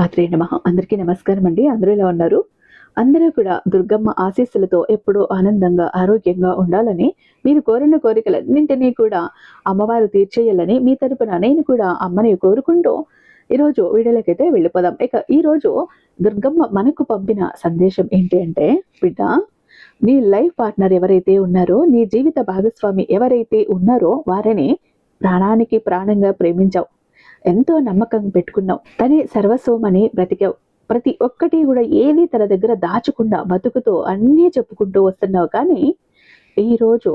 శ్రీమాత్రే నమః. అందరికీ నమస్కారం అండి. అందరూ ఎలా ఉన్నారు? అందరూ కూడా దుర్గమ్మ ఆశీస్సులతో ఎప్పుడూ ఆనందంగా, ఆరోగ్యంగా ఉండాలని, మీరు కోరిన కోరికలన్నింటినీ కూడా అమ్మవారు తీర్చేయాలని మీ తరపున నేను కూడా అమ్మని కోరుకుంటూ ఈరోజు వీడియోలకైతే వెళ్ళిపోదాం. ఇక ఈరోజు దుర్గమ్మ మనకు పంపిన సందేశం ఏంటి అంటే, బిడ్డ, నీ లైఫ్ పార్ట్నర్ ఎవరైతే ఉన్నారో, నీ జీవిత భాగస్వామి ఎవరైతే ఉన్నారో వారిని ప్రాణానికి ప్రాణంగా ప్రేమించావు, ఎంతో నమ్మకం పెట్టుకున్నావు, తనే సర్వస్వమని బ్రతికావు. ప్రతి ఒక్కటి కూడా ఏది తన దగ్గర దాచకుండా బతుకుతూ అన్నీ చెప్పుకుంటూ వస్తున్నావు. కానీ ఈరోజు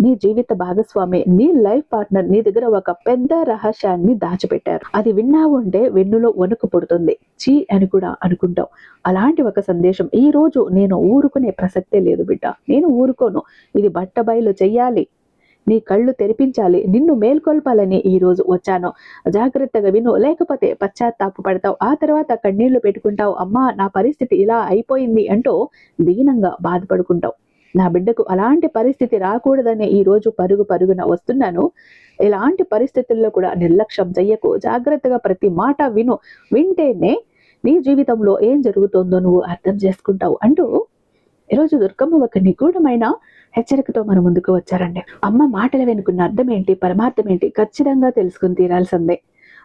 నీ జీవిత భాగస్వామి, నీ లైఫ్ పార్ట్నర్ నీ దగ్గర ఒక పెద్ద రహస్యాన్ని దాచిపెట్టారు. అది విన్నావు అంటే వెన్నులో వణుకు పుడుతుంది. చీ అని కూడా అనుకుంటావు. అలాంటి ఒక సందేశం ఈ రోజు నేను ఊరుకునే ప్రసక్తే లేదు బిడ్డ. నేను ఊరుకోను. ఇది బట్టబయలు చెయ్యాలి, నీ కళ్ళు తెరిపించాలి, నిన్ను మేల్కొల్పాలని ఈ రోజు వచ్చాను. జాగ్రత్తగా విను, లేకపోతే పశ్చాత్తాప పడతావు. ఆ తర్వాత కన్నీళ్లు పెట్టుకుంటావు. అమ్మా, నా పరిస్థితి ఇలా అయిపోయింది అంటూ దీనంగా బాధపడుకుంటావు. నా బిడ్డకు అలాంటి పరిస్థితి రాకూడదని ఈ రోజు పరుగు పరుగున వస్తున్నాను. ఇలాంటి పరిస్థితుల్లో కూడా నిర్లక్ష్యం చెయ్యకు. జాగ్రత్తగా ప్రతి మాట విను. వింటేనే నీ జీవితంలో ఏం జరుగుతుందో నువ్వు అర్థం చేసుకుంటావు అంటూ ఈరోజు దుర్గమ్మ ఒక నిగూఢమైన హెచ్చరికతో మన ముందుకు వచ్చారండి. అమ్మ మాటల వెనుకున్న అర్థం ఏంటి, పరమార్థం ఏంటి, ఖచ్చితంగా తెలుసుకుని తీరాల్సిందే.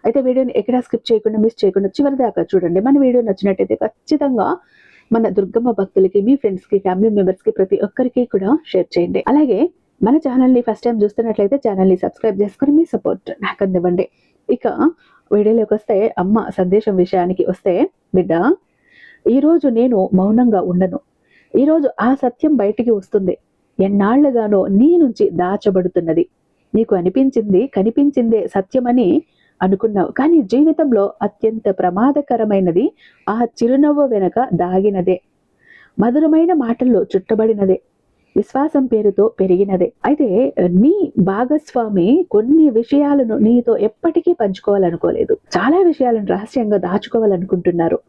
అయితే వీడియోని ఎక్కడా స్కిప్ చేయకుండా, మిస్ చేయకుండా చివరి దాకా చూడండి. మన వీడియో నచ్చినట్టయితే ఖచ్చితంగా మన దుర్గమ్మ భక్తులకి, మీ ఫ్రెండ్స్కి, ఫ్యామిలీ మెంబర్స్కి ప్రతి ఒక్కరికి కూడా షేర్ చేయండి. అలాగే మన ఛానల్ని ఫస్ట్ టైం చూస్తున్నట్లయితే ఛానల్ని సబ్స్క్రైబ్ చేసుకుని మీ సపోర్ట్ నాకు అందివ్వండి. ఇక వీడియోలోకి వస్తే, అమ్మ సందేశం విషయానికి వస్తే, బిడ్డ, ఈరోజు నేను మౌనంగా ఉండను. ఈరోజు ఆ సత్యం బయటికి వస్తుంది. ఎన్నాళ్లుగానో నీ నుంచి దాచబడుతున్నది. నీకు అనిపించింది, కనిపించిందే సత్యమని అనుకున్నావు. కానీ జీవితంలో అత్యంత ప్రమాదకరమైనది ఆ చిరునవ్వు వెనక దాగినదే, మధురమైన మాటల్లో చుట్టబడినదే, విశ్వాసం పేరుతో పెరిగినదే. అయితే నీ భాగస్వామి కొన్ని విషయాలను నీతో ఎప్పటికీ పంచుకోవాలనుకోలేదు. చాలా విషయాలను రహస్యంగా దాచుకోవాలనుకుంటున్నారు.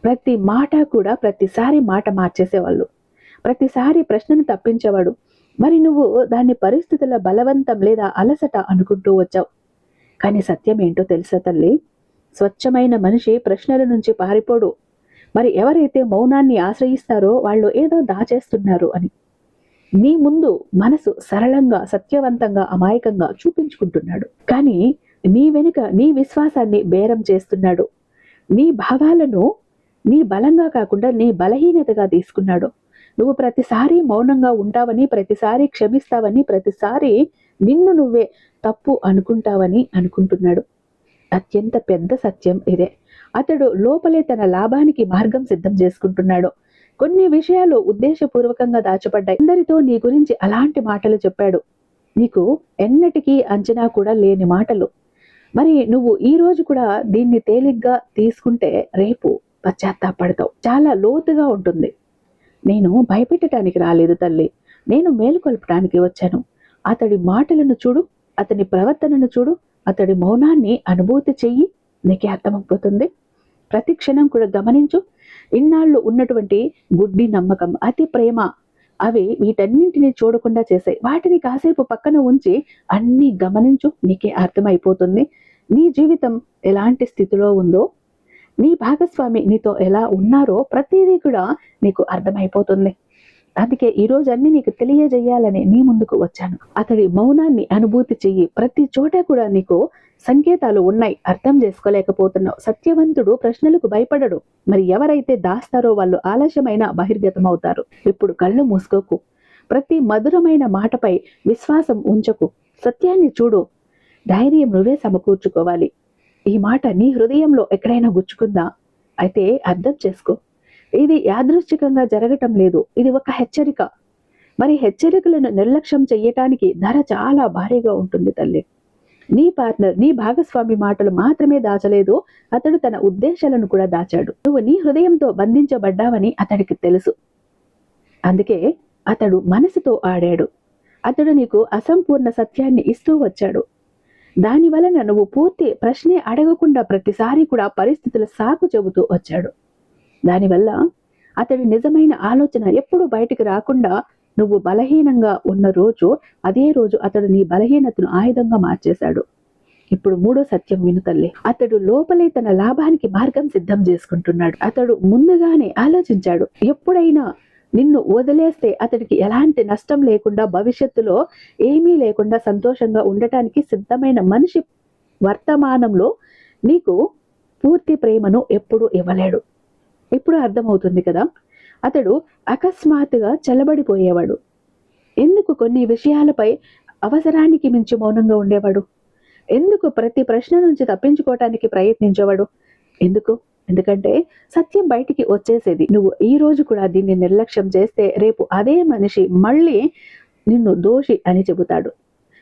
ప్రతి మాట కూడా ప్రతిసారి మాట మార్చేసేవాళ్ళు, ప్రతిసారి ప్రశ్నను తప్పించేవాడు. మరి నువ్వు దాన్ని పరిస్థితుల బలవంతం లేదా అలసట అనుకుంటూ వచ్చావు. కానీ సత్యం ఏంటో తెలుసా తల్లి? స్వచ్ఛమైన మనిషి ప్రశ్నల నుంచి పారిపోడు. మరి ఎవరైతే మౌనాన్ని ఆశ్రయిస్తారో వాళ్ళు ఏదో దాచేస్తున్నారు అని నీ ముందు మనసు సరళంగా, సత్యవంతంగా, అమాయకంగా చూపించుకుంటున్నాడు. కానీ నీ వెనుక నీ విశ్వాసాన్ని బేరం చేస్తున్నాడు. నీ భావాలను నీ బలంగా కాకుండా నీ బలహీనతగా తీసుకున్నాడు. నువ్వు ప్రతిసారి మౌనంగా ఉంటావని, ప్రతిసారి క్షమిస్తావని, ప్రతిసారి నిన్ను నువ్వే తప్పు అనుకుంటావని అనుకుంటున్నాడు. అత్యంత పెద్ద సత్యం ఇదే. అతడు లోపలే తన లాభానికి మార్గం సిద్ధం చేసుకుంటున్నాడు. కొన్ని విషయాలు ఉద్దేశపూర్వకంగా దాచబడ్డాయి. అందరితో నీ గురించి అలాంటి మాటలు చెప్పాడు, నీకు ఎన్నటికీ అంచనా కూడా లేని మాటలు. మరి నువ్వు ఈ రోజు కూడా దీన్ని తేలిగ్గా తీసుకుంటే రేపు పశ్చాత్తాపడతావు. చాలా లోతుగా ఉంటుంది. నేను భయపెట్టడానికి రాలేదు తల్లి, నేను మేలుకొల్పడానికి వచ్చాను. అతడి మాటలను చూడు, అతని ప్రవర్తనను చూడు, అతడి మౌనాన్ని అనుభూతి చెయ్యి, నీకే అర్థమైపోతుంది. ప్రతి క్షణం కూడా గమనించు. ఇన్నాళ్ళు ఉన్నటువంటి గుడ్డి నమ్మకం, అతి ప్రేమ, అవి వీటన్నింటినీ చూడకుండా చేసాయి. వాటిని కాసేపు పక్కన ఉంచి అన్నీ గమనించు, నీకే అర్థమైపోతుంది. నీ జీవితం ఎలాంటి స్థితిలో ఉందో, నీ భాగస్వామి నీతో ఎలా ఉన్నారో ప్రతిదీ కూడా నీకు అర్థమైపోతుంది. అందుకే ఈరోజు అన్ని నీకు తెలియజేయాలని నీ ముందుకు వచ్చాను. అతడి మౌనాన్ని అనుభూతి చెయ్యి. ప్రతి చోట కూడా నీకు సంకేతాలు ఉన్నాయి, అర్థం చేసుకోలేకపోతున్నావు. సత్యవంతుడు ప్రశ్నలకు భయపడడు. మరి ఎవరైతే దాస్తారో వాళ్ళు ఆలస్యమైన బహిర్గతం అవుతారు. ఇప్పుడు కళ్ళు మూసుకోకు. ప్రతి మధురమైన మాటపై విశ్వాసం ఉంచకు. సత్యాన్ని చూడు. ధైర్యం నువ్వే సమకూర్చుకోవాలి. ఈ మాట నీ హృదయంలో ఎక్కడైనా గుచ్చుకుందా? అయితే అర్థం చేసుకో. ఇది యాదృచ్ఛికంగా జరగటం లేదు, ఇది ఒక హెచ్చరిక. మరి హెచ్చరికలను నిర్లక్ష్యం చెయ్యటానికి ధర చాలా భారీగా ఉంటుంది తల్లి. నీ పార్ట్నర్, నీ భాగస్వామి మాటలు మాత్రమే దాచలేదు, అతడు తన ఉద్దేశాలను కూడా దాచాడు. నువ్వు నీ హృదయంతో బంధించబడ్డావని అతడికి తెలుసు. అందుకే అతడు మనసుతో ఆడాడు. అతడు నీకు అసంపూర్ణ సత్యాన్ని ఇస్తూ వచ్చాడు. దాని వలన నువ్వు పూర్తి ప్రశ్నే అడగకుండా ప్రతిసారి కూడా పరిస్థితుల సాకు చెబుతూ వచ్చాడు. దానివల్ల అతడి నిజమైన ఆలోచన ఎప్పుడు బయటికి రాకుండా నువ్వు బలహీనంగా ఉన్న రోజు, అదే రోజు అతడు నీ బలహీనతను ఆయుధంగా మార్చేశాడు. ఇప్పుడు మూడో సత్యం విను తల్లి. అతడు లోపలే తన లాభానికి మార్గం సిద్ధం చేసుకుంటున్నాడు. అతడు ముందుగానే ఆలోచించాడు. ఎప్పుడైనా నిన్ను వదిలేస్తే అతడికి ఎలాంటి నష్టం లేకుండా, భవిష్యత్తులో ఏమీ లేకుండా సంతోషంగా ఉండటానికి సిద్ధమైన మనిషి వర్తమానంలో నీకు పూర్తి ప్రేమను ఎప్పుడూ ఇవ్వలేడు. ఇప్పుడు అర్థమవుతుంది కదా. అతడు అకస్మాత్తుగా చల్లబడిపోయేవాడు. ఎందుకు కొన్ని విషయాలపై అవసరానికి మించి మౌనంగా ఉండేవాడు? ఎందుకు ప్రతి ప్రశ్న నుంచి తప్పించుకోవటానికి ప్రయత్నించేవాడు? ఎందుకంటే సత్యం బయటికి వచ్చేసేది. నువ్వు ఈ రోజు కూడా దీన్ని నిర్లక్ష్యం చేస్తే రేపు అదే మనిషి మళ్ళీ నిన్ను దోషి అని చెబుతాడు.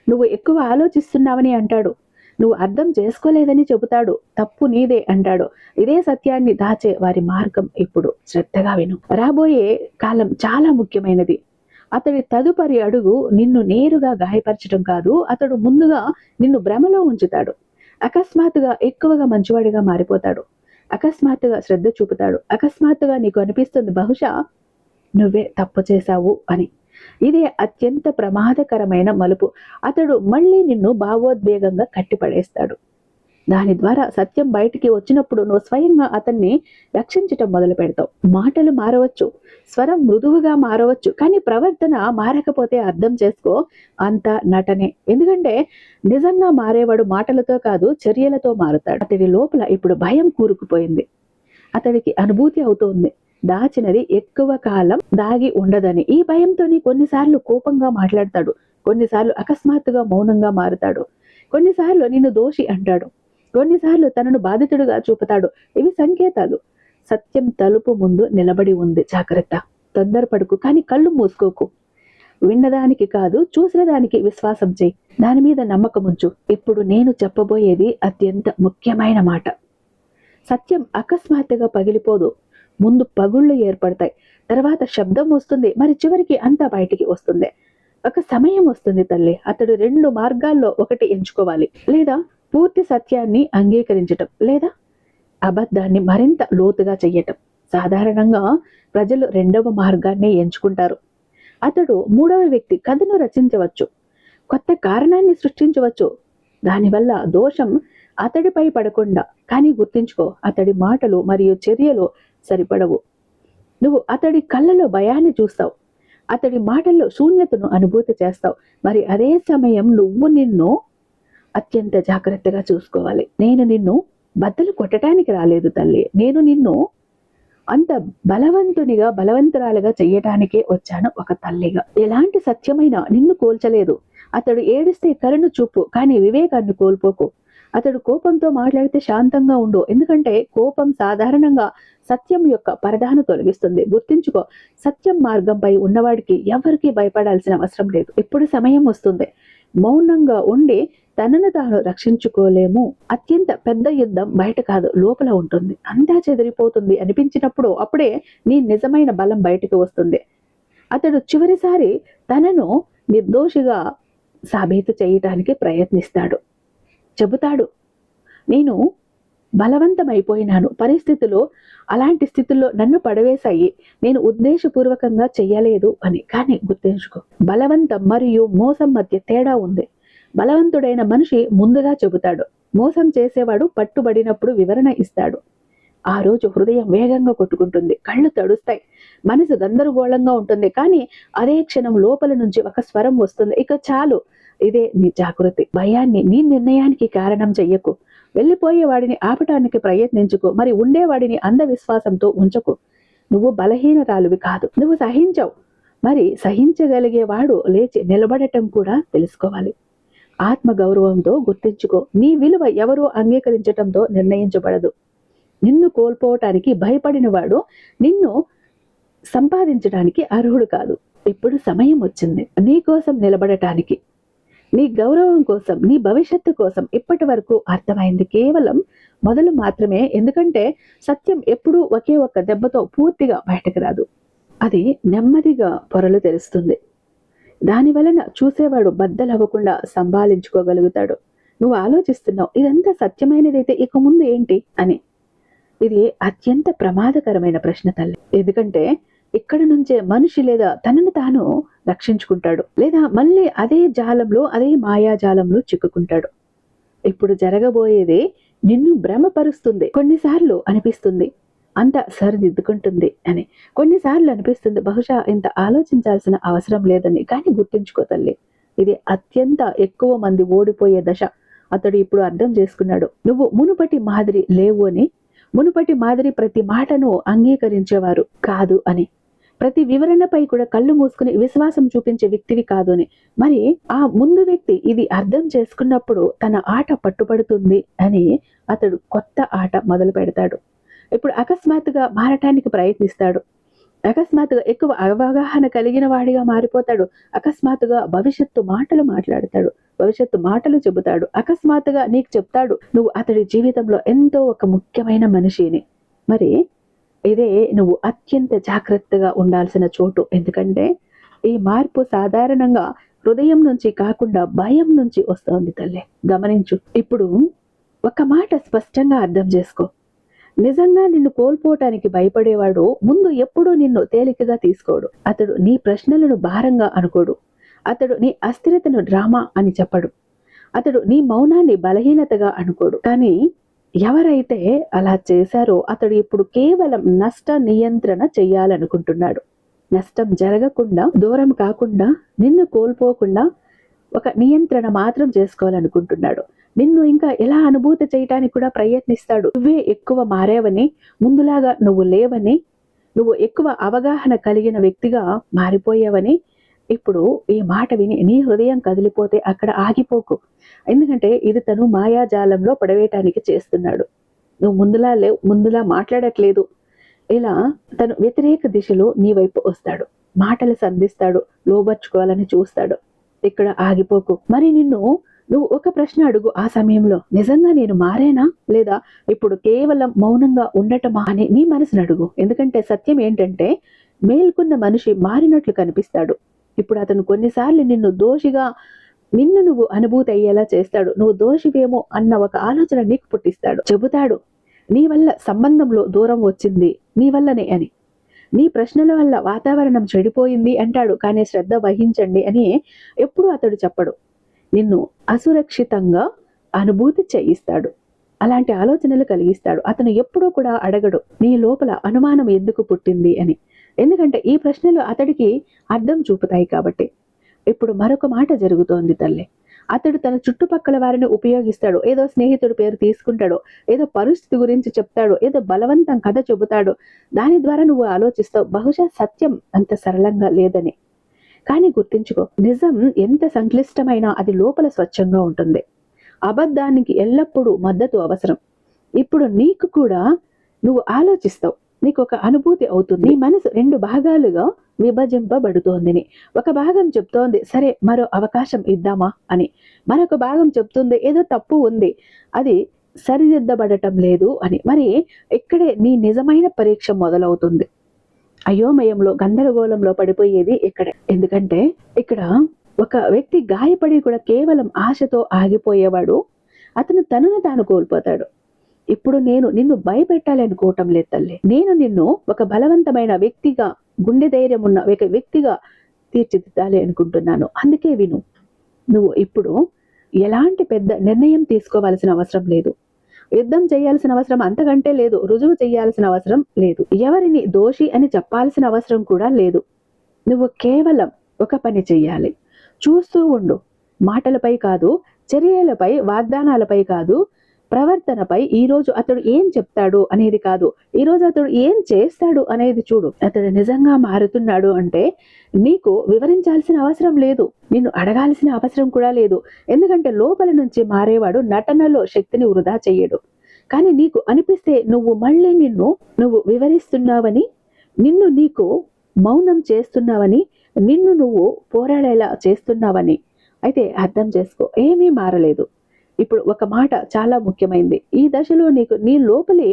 నువ్వు ఎక్కువ ఆలోచిస్తున్నావని అంటాడు. నువ్వు అర్థం చేసుకోలేదని చెబుతాడు. తప్పు నీదే అంటాడు. ఇదే సత్యాన్ని దాచే వారి మార్గం ఇప్పుడు శ్రద్ధగా విను. రాబోయే కాలం చాలా ముఖ్యమైనది. అతడి తదుపరి అడుగు నిన్ను నేరుగా గాయపరచడం కాదు. అతడు ముందుగా నిన్ను భ్రమలో ఉంచుతాడు. అకస్మాత్తుగా ఎక్కువగా మంచివాడిగా మారిపోతాడు. అకస్మాత్తుగా శ్రద్ధ చూపుతాడు. అకస్మాత్తుగా నీకు అనిపిస్తుంది బహుశా నువ్వే తప్పు చేశావు అని. ఇదే అత్యంత ప్రమాదకరమైన మలుపు. అతడు మళ్ళీ నిన్ను భావోద్వేగంగా కట్టిపడేస్తాడు. దాని ద్వారా సత్యం బయటికి వచ్చినప్పుడు నువ్వు స్వయంగా అతన్ని రక్షించటం మొదలు పెడతావు. మాటలు మారవచ్చు, స్వరం మృదువుగా మారవచ్చు, కానీ ప్రవర్తన మారకపోతే అర్థం చేసుకో అంత నటనే. ఎందుకంటే నిజంగా మారేవాడు మాటలతో కాదు, చర్యలతో మారుతాడు. అతడి లోపల ఇప్పుడు భయం కూరుకుపోయింది. అతడికి అనుభూతి అవుతోంది దాచినది ఎక్కువ కాలం దాగి ఉండదని. ఈ భయంతోని కొన్నిసార్లు కోపంగా మాట్లాడతాడు, కొన్నిసార్లు అకస్మాత్తుగా మౌనంగా మారుతాడు, కొన్నిసార్లు నిన్ను దోషి అంటాడు, కొన్నిసార్లు తనను బాధితుడుగా చూపుతాడు. ఇవి సంకేతాలు. సత్యం తలుపు ముందు నిలబడి ఉంది. జాగ్రత్త. తొందరపడుకు, కానీ కళ్ళు మూసుకోకు. విన్నదానికి కాదు, చూసిన దానికి విశ్వాసం చేయి. దాని మీద నమ్మకం ఉంచు. ఇప్పుడు నేను చెప్పబోయేది అత్యంత ముఖ్యమైన మాట. సత్యం అకస్మాత్తుగా పగిలిపోదు. ముందు పగుళ్ళు ఏర్పడతాయి, తర్వాత శబ్దం వస్తుంది, మరి చివరికి అంతా బయటికి వస్తుంది. ఒక సమయం వస్తుంది తల్లి. అతడు రెండు మార్గాల్లో ఒకటి ఎంచుకోవాలి. లేదా పూర్తి సత్యాన్ని అంగీకరించటం, లేదా అబద్ధాన్ని మరింత లోతుగా చెయ్యటం. సాధారణంగా ప్రజలు రెండవ మార్గాన్ని ఎంచుకుంటారు. అతడు మూడవ వ్యక్తి కథను రచించవచ్చు, కొత్త కారణాన్ని సృష్టించవచ్చు. దానివల్ల దోషం అతడిపై పడకుండా. కానీ గుర్తుంచుకో, అతడి మాటలు మరియు చర్యలు సరిపడవు. నువ్వు అతడి కళ్ళలో భయాన్ని చూస్తావు, అతడి మాటల్లో శూన్యతను అనుభూతి చేస్తావు. మరి అదే సమయం నువ్వు నిన్ను అత్యంత జాగ్రత్తగా చూసుకోవాలి. నేను నిన్ను బద్దలు కొట్టడానికి రాలేదు తల్లి. నేను నిన్ను అంత బలవంతురాలుగా చెయ్యటానికే వచ్చాను, ఒక తల్లిగా. ఎలాంటి సత్యమైన నిన్ను కోల్చలేదు. అతడు ఏడిస్తే కరుణ చూపు, కానీ వివేకాన్ని కోల్పోకు. అతడు కోపంతో మాట్లాడితే శాంతంగా ఉండు. ఎందుకంటే కోపం సాధారణంగా సత్యం యొక్క పరదాను తొలగిస్తుంది. గుర్తించుకో, సత్యం మార్గంపై ఉన్నవాడికి ఎవరికీ భయపడాల్సిన అవసరం లేదు. ఇప్పుడు సమయం వస్తుంది. మౌనంగా ఉండి తనను తాను రక్షించుకోలేము. అత్యంత పెద్ద యుద్ధం బయట కాదు, లోపల ఉంటుంది. అంతా చెదిరిపోతుంది అనిపించినప్పుడు అప్పుడే నీ నిజమైన బలం బయటకు వస్తుంది. అతడు చివరిసారి తనను నిర్దోషిగా సాబీతు చేయటానికి ప్రయత్నిస్తాడు. చెబుతాడు, నేను బలవంతమైపోయినాను, పరిస్థితులు అలాంటి స్థితుల్లో నన్ను పడవేశాయి, నేను ఉద్దేశపూర్వకంగా చెయ్యలేదు అని. కానీ గుర్తుంచుకో, బలవంతం మరియు మోసం మధ్య తేడా ఉంది. బలవంతుడైన మనిషి ముందుగా చెబుతాడు, మోసం చేసేవాడు పట్టుబడినప్పుడు వివరణ ఇస్తాడు. ఆ రోజు హృదయం వేగంగా కొట్టుకుంటుంది, కళ్ళు తడుస్తాయి, మనసు గందరగోళంగా ఉంటుంది. కానీ అదే క్షణం లోపల నుంచి ఒక స్వరం వస్తుంది, ఇక చాలు, ఇదే నీ జాగృతి. భయాన్ని నీ నిర్ణయానికి కారణం చెయ్యకు. వెళ్ళిపోయేవాడిని ఆపటానికి ప్రయత్నించుకో, మరి ఉండేవాడిని అంధవిశ్వాసంతో ఉంచకు. నువ్వు బలహీనరాలువి కాదు, నువ్వు సహించవు. మరి సహించగలిగేవాడు లేచి నిలబడటం కూడా తెలుసుకోవాలి. ఆత్మగౌరవంతో గుర్తించుకో, నీ విలువ ఎవరూ అంగీకరించటంతో నిర్ణయించబడదు. నిన్ను కోల్పోవటానికి భయపడిన వాడు నిన్ను సంపాదించడానికి అర్హుడు కాదు. ఇప్పుడు సమయం వచ్చింది నీ కోసం నిలబడటానికి, నీ గౌరవం కోసం, నీ భవిష్యత్తు కోసం. ఇప్పటి వరకు అర్థమైంది కేవలం మొదలు మాత్రమే. ఎందుకంటే సత్యం ఎప్పుడూ ఒకే ఒక్క దెబ్బతో పూర్తిగా బయటకు రాదు. అది నెమ్మదిగా పొరలు తెరుస్తుంది. దాని వలన చూసేవాడు బద్దలవ్వకుండా సంభాళించుకోగలుగుతాడు. నువ్వు ఆలోచిస్తున్నావు, ఇదంతా సత్యమైనదైతే ఇక ముందు ఏంటి అని. ఇది అత్యంత ప్రమాదకరమైన ప్రశ్న తల్లి. ఎందుకంటే ఇక్కడ నుంచే మనిషి లేదా తనను తాను రక్షించుకుంటాడు, లేదా మళ్ళీ అదే జాలంలో, అదే మాయాజాలంలో చిక్కుకుంటాడు. ఇప్పుడు జరగబోయేది నిన్ను భ్రమపరుస్తుంది. కొన్నిసార్లు అనిపిస్తుంది అంత సరిదిద్దుకుంటుంది అని. కొన్నిసార్లు అనిపిస్తుంది బహుశా ఇంత ఆలోచించాల్సిన అవసరం లేదని. కానీ గుర్తుంచుకో తల్లి, ఇది అత్యంత ఎక్కువ మంది ఓడిపోయే దశ. అతడు ఇప్పుడు అర్థం చేసుకున్నాడు, నువ్వు మునుపటి మాదిరి లేవు అని. మునుపటి మాదిరి ప్రతి మాటను అంగీకరించేవారు కాదు అని. ప్రతి వివరణపై కూడా కళ్ళు మూసుకుని విశ్వాసం చూపించే వ్యక్తివి కాదు అని. మరి ఆ ముందు వ్యక్తి ఇది అర్థం చేసుకున్నప్పుడు తన ఆట పట్టుబడుతుంది అని అతడు కొత్త ఆట మొదలు పెడతాడు. ఇప్పుడు అకస్మాత్తుగా మారటానికి ప్రయత్నిస్తాడు. అకస్మాత్తుగా ఎక్కువ అవగాహన కలిగిన వాడిగా మారిపోతాడు. అకస్మాత్తుగా భవిష్యత్తు మాటలు మాట్లాడతాడు. భవిష్యత్తు మాటలు చెబుతాడు. అకస్మాత్తుగా నీకు చెప్తాడు నువ్వు అతడి జీవితంలో ఎంతో ఒక ముఖ్యమైన మనిషిని. మరి ఇదే నువ్వు అత్యంత జాగ్రత్తగా ఉండాల్సిన చోటు. ఎందుకంటే ఈ మార్పు సాధారణంగా హృదయం నుంచి కాకుండా భయం నుంచి వస్తోంది తల్లి. గమనించు. ఇప్పుడు ఒక మాట స్పష్టంగా అర్థం చేసుకో. నిజంగా నిన్ను కోల్పోవటానికి భయపడేవాడు ముందు ఎప్పుడూ నిన్ను తేలికగా తీసుకోడు. అతడు నీ ప్రశ్నలను భారంగా అనుకోడు. అతడు నీ అస్థిరతను డ్రామా అని చెప్పడు. అతడు నీ మౌనాన్ని బలహీనతగా అనుకోడు. కానీ ఎవరైతే అలా చేశారో అతడు ఇప్పుడు కేవలం నష్ట నియంత్రణ చెయ్యాలనుకుంటున్నాడు. నష్టం జరగకుండా, దూరం కాకుండా, నిన్ను కోల్పోకుండా ఒక నియంత్రణ మాత్రం చేసుకోవాలనుకుంటున్నాడు. నిన్ను ఇంకా ఎలా అనుభూతి చేయటానికి కూడా ప్రయత్నిస్తాడు. నువ్వే ఎక్కువ మారేవని, ముందులాగా నువ్వు లేవని, నువ్వు ఎక్కువ అవగాహన కలిగిన వ్యక్తిగా మారిపోయావని. ఇప్పుడు ఈ మాట విని నీ హృదయం కదిలిపోతే అక్కడ ఆగిపోకు. ఎందుకంటే ఇది తను మాయాజాలంలో పడవేయటానికి చేస్తున్నాడు. నువ్వు ముందులా లేవు, ముందులా మాట్లాడట్లేదు. ఇలా తను వ్యతిరేక దిశలో నీ వైపు వస్తాడు. మాటలు సంధిస్తాడు, లోబర్చుకోవాలని చూస్తాడు. ఇక్కడ ఆగిపోకు. మరి నువ్వు ఒక ప్రశ్న అడుగు. ఆ సమయంలో నిజంగా నేను మారేనా, లేదా ఇప్పుడు కేవలం మౌనంగా ఉండటమా అని నీ మనసును అడుగు. ఎందుకంటే సత్యం ఏంటంటే మేల్కొన్న మనిషి మారినట్లు కనిపిస్తాడు. ఇప్పుడు అతను కొన్నిసార్లు నిన్ను నువ్వు అనుభూతి అయ్యేలా చేస్తాడు. నువ్వు దోషివేమో అన్న ఒక ఆలోచన నీకు పుట్టిస్తాడు. చెబుతాడు నీ వల్ల సంబంధంలో దూరం వచ్చింది, నీ వల్లనే అని. నీ ప్రశ్నల వల్ల వాతావరణం చెడిపోయింది అంటాడు. కానీ శ్రద్ధ వహించండి అని ఎప్పుడు అతడు చెప్పడు. నిన్ను అసురక్షితంగా అనుభూతి చేయిస్తాడు. అలాంటి ఆలోచనలు కలిగిస్తాడు. అతను ఎప్పుడూ కూడా అడగడు నీ లోపల అనుమానం ఎందుకు పుట్టింది అని. ఎందుకంటే ఈ ప్రశ్నలు అతడికి అర్థం చూపుతాయి కాబట్టి. ఇప్పుడు మరొక మాట జరుగుతోంది తల్లి. అతడు తన చుట్టుపక్కల వారిని ఉపయోగిస్తాడు. ఏదో స్నేహితుడి పేరు తీసుకుంటాడు, ఏదో పరిస్థితి గురించి చెప్తాడు, ఏదో బలవంతం కథ చెబుతాడు. దాని ద్వారా నువ్వు ఆలోచిస్తావు బహుశా సత్యం అంత సరళంగా లేదని. కానీ గుర్తించుకో, నిజం ఎంత సంక్లిష్టమైనా అది లోపల స్వచ్ఛంగా ఉంటుంది. అబద్ధానికి ఎల్లప్పుడూ మద్దతు అవసరం. ఇప్పుడు నీకు కూడా నువ్వు ఆలోచిస్తావు, నీకు ఒక అనుభూతి అవుతుంది. నీ మనసు 2 భాగాలుగా విభజింపబడుతోందని. ఒక భాగం చెప్తోంది సరే మరో అవకాశం ఇద్దామా అని. మరొక భాగం చెప్తుంది ఏదో తప్పు ఉంది, అది సరిదిద్దబడటం లేదు అని. మరి ఇక్కడే నీ నిజమైన పరీక్ష మొదలవుతుంది. అయోమయంలో, గందరగోళంలో పడిపోయేది ఇక్కడే. ఎందుకంటే ఇక్కడ ఒక వ్యక్తి గాయపడి కూడా కేవలం ఆశతో ఆగిపోయేవాడు అతను తనను తాను కోల్పోతాడు. ఇప్పుడు నేను నిన్ను భయపెట్టాలి అనుకోవటం లేదు తల్లి. నేను నిన్ను ఒక బలవంతమైన వ్యక్తిగా, గుండె ధైర్యం ఉన్న ఒక వ్యక్తిగా తీర్చిదిద్దాలి అనుకుంటున్నాను. అందుకే విను. నువ్వు ఇప్పుడు ఎలాంటి పెద్ద నిర్ణయం తీసుకోవాల్సిన అవసరం లేదు. యుద్ధం చేయాల్సిన అవసరం అంతకంటే లేదు. రుజువు చేయాల్సిన అవసరం లేదు. ఎవరిని దోషి అని చెప్పాల్సిన అవసరం కూడా లేదు. నువ్వు కేవలం ఒక పని చెయ్యాలి. చూస్తూ ఉండు. మాటలపై కాదు, చర్యలపై, వాగ్దానాలపై కాదు, ప్రవర్తనపై. ఈరోజు అతడు ఏం చెప్తాడు అనేది కాదు, ఈరోజు అతడు ఏం చేస్తాడు అనేది చూడు. అతడు నిజంగా మారుతున్నాడు అంటే నీకు వివరించాల్సిన అవసరం లేదు, నిన్ను అడగాల్సిన అవసరం కూడా లేదు. ఎందుకంటే లోపల నుంచి మారేవాడు నటనలో శక్తిని వృధా చెయ్యడు. కానీ నీకు అనిపిస్తే నువ్వు మళ్ళీ నువ్వు వివరిస్తున్నావని, నిన్ను నీకు మౌనం చేస్తున్నావని, నిన్ను నువ్వు పోరాడేలా చేస్తున్నావని అయితే అర్థం చేసుకో, ఏమీ మారలేదు. ఇప్పుడు ఒక మాట చాలా ముఖ్యమైనది. ఈ దశలో నీకు నీ లోపలి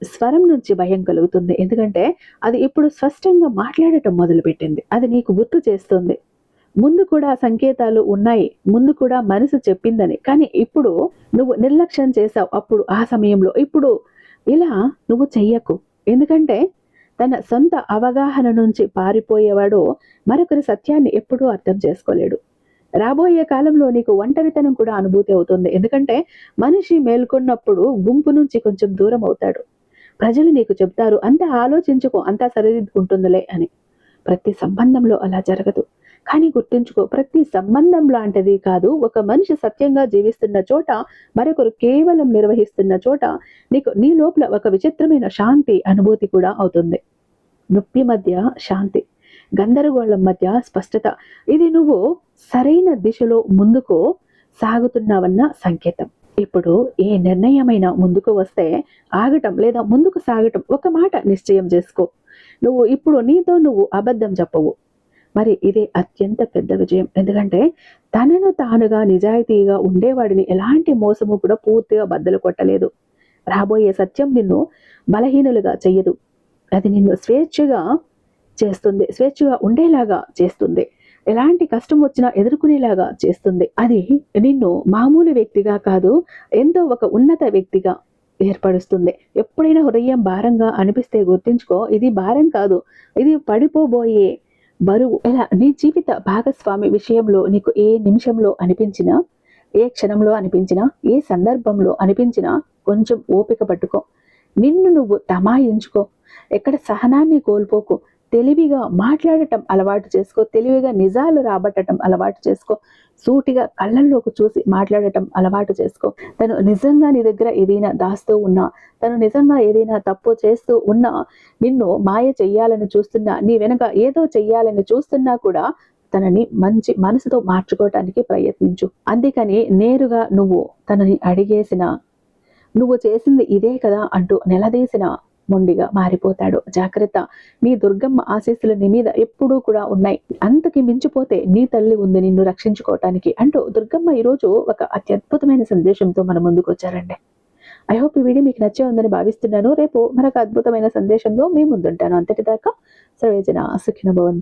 స్వరం నుంచి భయం కలుగుతుంది. ఎందుకంటే అది ఇప్పుడు స్పష్టంగా మాట్లాడటం మొదలుపెట్టింది. అది నీకు గుర్తు చేస్తుంది ముందు కూడా సంకేతాలు ఉన్నాయి, ముందు కూడా మనసు చెప్పిందని. కానీ ఇప్పుడు నువ్వు నిర్లక్ష్యం చేసావు అప్పుడు, ఆ సమయంలో. ఇప్పుడు ఇలా నువ్వు చెయ్యకు. ఎందుకంటే తన సొంత అవగాహన నుంచి పారిపోయేవాడు మరొకరి సత్యాన్ని ఎప్పుడూ అర్థం చేసుకోలేడు. రాబోయే కాలంలో నీకు ఒంటరితనం కూడా అనుభూతి అవుతుంది. ఎందుకంటే మనిషి మేల్కొన్నప్పుడు గుంపు నుంచి కొంచెం దూరం అవుతాడు. ప్రజలు నీకు చెప్తారు, అంతా ఆలోచించుకో, అంతా సరిదిద్దుకుంటుందిలే అని. ప్రతి సంబంధంలో అలా జరగదు. కానీ గుర్తుంచుకో, ప్రతి సంబంధం లాంటిది కాదు. ఒక మనిషి సత్యంగా జీవిస్తున్న చోట, మరొకరు కేవలం నిర్వహిస్తున్న చోట నీకు నీ లోపల ఒక విచిత్రమైన శాంతి అనుభూతి కూడా అవుతుంది. నొప్పి మధ్య శాంతి, గందరగోళం మధ్య స్పష్టత. ఇది నువ్వు సరైన దిశలో ముందుకు సాగుతున్నావన్న సంకేతం. ఇప్పుడు ఏ నిర్ణయమైనా ముందుకు వస్తే ఆగటం లేదా ముందుకు సాగటం, ఒక మాట నిశ్చయం చేసుకో. నువ్వు ఇప్పుడు నీతో నువ్వు అబద్ధం చెప్పవు. మరి ఇదే అత్యంత పెద్ద విజయం. ఎందుకంటే తనను తానుగా నిజాయితీగా ఉండేవాడిని ఎలాంటి మోసము కూడా పూర్తిగా బద్దలు కొట్టలేదు. రాబోయే సత్యం నిన్ను బలహీనులుగా చెయ్యదు. అది నిన్ను స్వేచ్ఛగా చేస్తుంది, స్వేచ్ఛగా ఉండేలాగా చేస్తుంది, ఎలాంటి కష్టం వచ్చినా ఎదుర్కొనేలాగా చేస్తుంది. అది నిన్ను మామూలు వ్యక్తిగా కాదు, ఎంతో ఒక ఉన్నత వ్యక్తిగా ఏర్పరుస్తుంది. ఎప్పుడైనా హృదయం భారంగా అనిపిస్తే గుర్తుంచుకో, ఇది భారం కాదు, ఇది పడిపోబోయే బరువు. ఇలా నీ జీవిత భాగస్వామి విషయంలో నీకు ఏ నిమిషంలో అనిపించినా, ఏ క్షణంలో అనిపించినా, ఏ సందర్భంలో అనిపించినా కొంచెం ఓపిక పట్టుకో. నిన్ను నువ్వు తమాయించుకో. ఎక్కడ సహనాన్ని కోల్పోకు. తెలివిగా మాట్లాడటం అలవాటు చేసుకో. తెలివిగా నిజాలు రాబట్టడం అలవాటు చేసుకో. సూటిగా కళ్ళల్లోకి చూసి మాట్లాడటం అలవాటు చేసుకో. తను నిజంగా నీ దగ్గర ఏదైనా దాస్తూ ఉన్నా, తను నిజంగా ఏదైనా తప్పు చేస్తూ ఉన్నా, నిన్ను మాయ చెయ్యాలని చూస్తున్నా, నీ వెనక ఏదో చెయ్యాలని చూస్తున్నా కూడా తనని మంచి మనసుతో మార్చుకోవటానికి ప్రయత్నించు. అందుకని నేరుగా నువ్వు తనని అడిగేసిన, నువ్వు చేసింది ఇదే కదా అంటూ నిలదీసిన మొండిగా మారిపోతాడు. జాగ్రత్త, నీ దుర్గమ్మ ఆశీస్సులు నీ మీద ఎప్పుడూ కూడా ఉన్నాయి. అంతకి మించిపోతే నీ తల్లి ఉంది నిన్ను రక్షించుకోవటానికి అంటూ దుర్గమ్మ ఈరోజు ఒక అత్యద్భుతమైన సందేశంతో మన ముందుకు వచ్చారండి. ఐ హోప్ ఈ వీడియో మీకు నచ్చే ఉందని భావిస్తున్నాను. రేపు మరొక అద్భుతమైన సందేశంలో మీ ముందుంటాను. అంతటిదాకా సర్వేజన సుఖినో భవంతు.